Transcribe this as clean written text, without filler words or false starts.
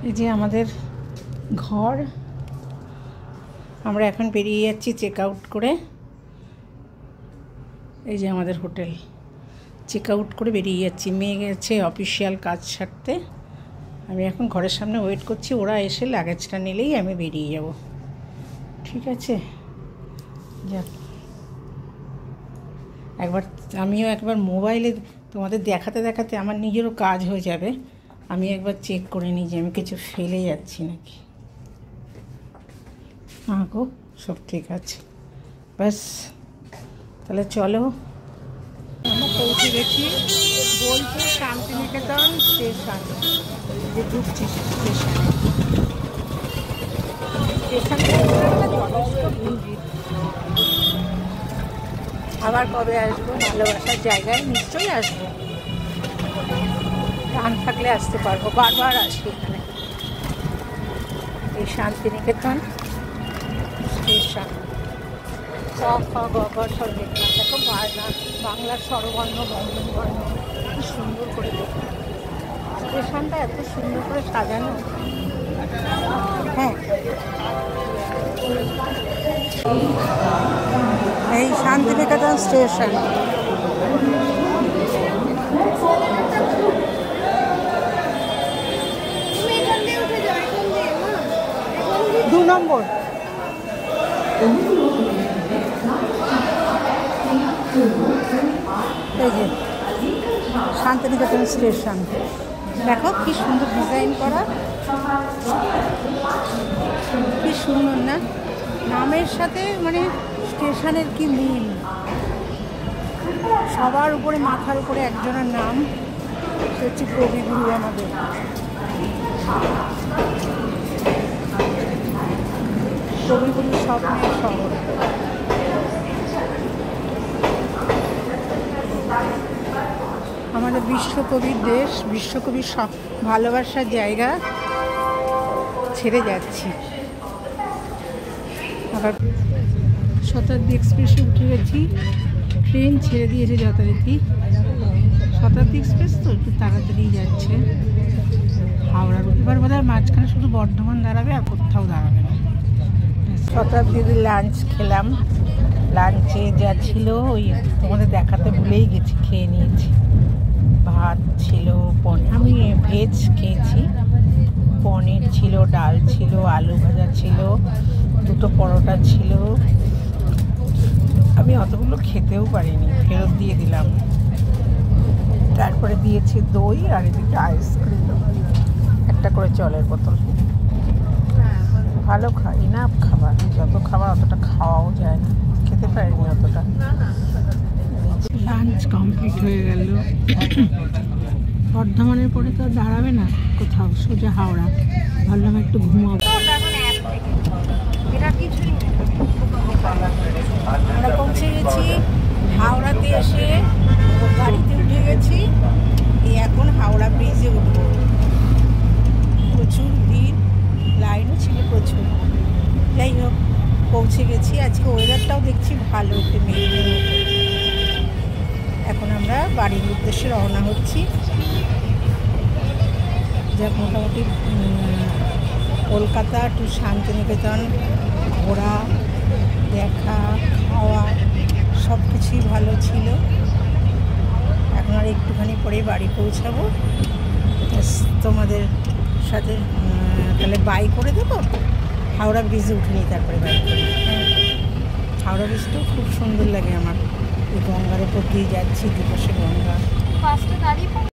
এই যে আমাদের ঘর, আমরা এখন বেরিয়ে যাচ্ছি চেক আউট করে। এই যে আমাদের হোটেল, চেক আউট করে বেরিয়ে যাচ্ছি। মেয়ে গেছে অফিসিয়াল কাজ সারতে, আমি এখন ঘরের সামনে ওয়েট করছি। ওরা এসে লাগেজটা নিলেই আমি বেরিয়ে যাব। ঠিক আছে, যাক আমিও একবার মোবাইলে তোমাদের দেখাতে দেখাতে আমার নিজেরও কাজ হয়ে যাবে। আমি একবার চেক করে নিই যে আমি কিছু ফেলে যাচ্ছি নাকি। হ্যাঁ গো, সব ঠিক আছে। ব্যাস, তাহলে চলো। আমরা পৌঁছে গেছি বোলপুর শান্তিনিকেতন স্টেশন। যে ঢুকছি স্টেশনে, আবার কবে আসবো? ভালোবাসার জায়গায় নিশ্চয়ই আসবো, টান থাকলে আসতে পারবো। বারবার আসি এখানে, এই শান্তিনিকেতন স্টেশন। সব দেখো বাংলার স্বরবর্ণ বর্ণ কি সুন্দর করে দেখো। স্টেশনটা এত সুন্দর করে সাজানো। হ্যাঁ, এই শান্তিনিকেতন স্টেশন। 2 নম্বর। এই যে শান্তিনিকেতন স্টেশন, দেখো কি সুন্দর ডিজাইন করা, কি সুন্দর না? নামের সাথে মানে স্টেশনের কি মিল। সবার উপরে, মাথার উপরে একজনের নাম, সে হচ্ছে কবিগুরু আমাদের। কবিগুরু স্বপ্নের শহর। আমাদের বিশ্বকবির দেশ, বিশ্বকবির ভালোবাসার জায়গা ছেড়ে যাচ্ছি। আবার শতাব্দী এক্সপ্রেসে উঠে গেছি, ট্রেন ছেড়ে দিয়েছে যথারীতি। শতাব্দী এক্সপ্রেস তো একটু তাড়াতাড়ি যাচ্ছে। হাওড়ার এবার বোধহয় মাঝখানে শুধু বর্ধমান দাঁড়াবে, আর কোথাও দাঁড়াবে না। শতাব্দীর লাঞ্চ খেলাম। লাঞ্চে যা ছিল ওই তোমাদের দেখাতে ভুলেই গেছি, খেয়ে নিয়েছি। ভাত ছিল, আমি ভেজ খেয়েছি, পনির ছিল, ডাল ছিল, আলু ভাজা ছিল, 2টো পরোটা ছিল। আমি অতগুলো খেতেও পারিনি, ফেরত দিয়ে দিলাম। তারপরে দিয়েছি দই আর এদিকে আইসক্রিম, একটা করে জলের বোতল। ভালো ইনাফ খাবার, যত খাবার অতটা খাওয়াও যায় না, খেতে পারিনি অতটা। লাঞ্চ কমপ্লিট হয়ে গেল। বর্ধমানের পরে তো দাঁড়াবে না কোথাও, সোজা হাওড়া। ভাবলাম একটু ঘুমাবো। আমরা পৌঁছে গেছি হাওড়াতে। এসে গাড়িতে উঠে গেছি, এখন হাওড়া ব্রিজে উঠবো। প্রচুর ভিড়, লাইনও ছিল প্রচুর। যাই হোক, পৌঁছে গেছি। আজকে ওয়েদারটাও দেখছি ভালো, একটু মেঘের মতো। এখন আমরা বাড়ির উদ্দেশ্যে রওনা হচ্ছি। যাক, মোটামুটি কলকাতা টু শান্তিনিকেতন ঘোরা, দেখা, খাওয়া সব কিছুই ভালো ছিল। এখন আর একটুখানি পরে বাড়ি পৌঁছাবো। তোমাদের সাথে তাহলে বাই করে দেবো। হাওড়া ব্রিজে উঠে নিই, তারপরে বাই করি। হাওড়া ব্রিজটাও খুব সুন্দর লাগে আমার। এই গঙ্গার উপর দিয়ে যাচ্ছি, দুপাশে গঙ্গা।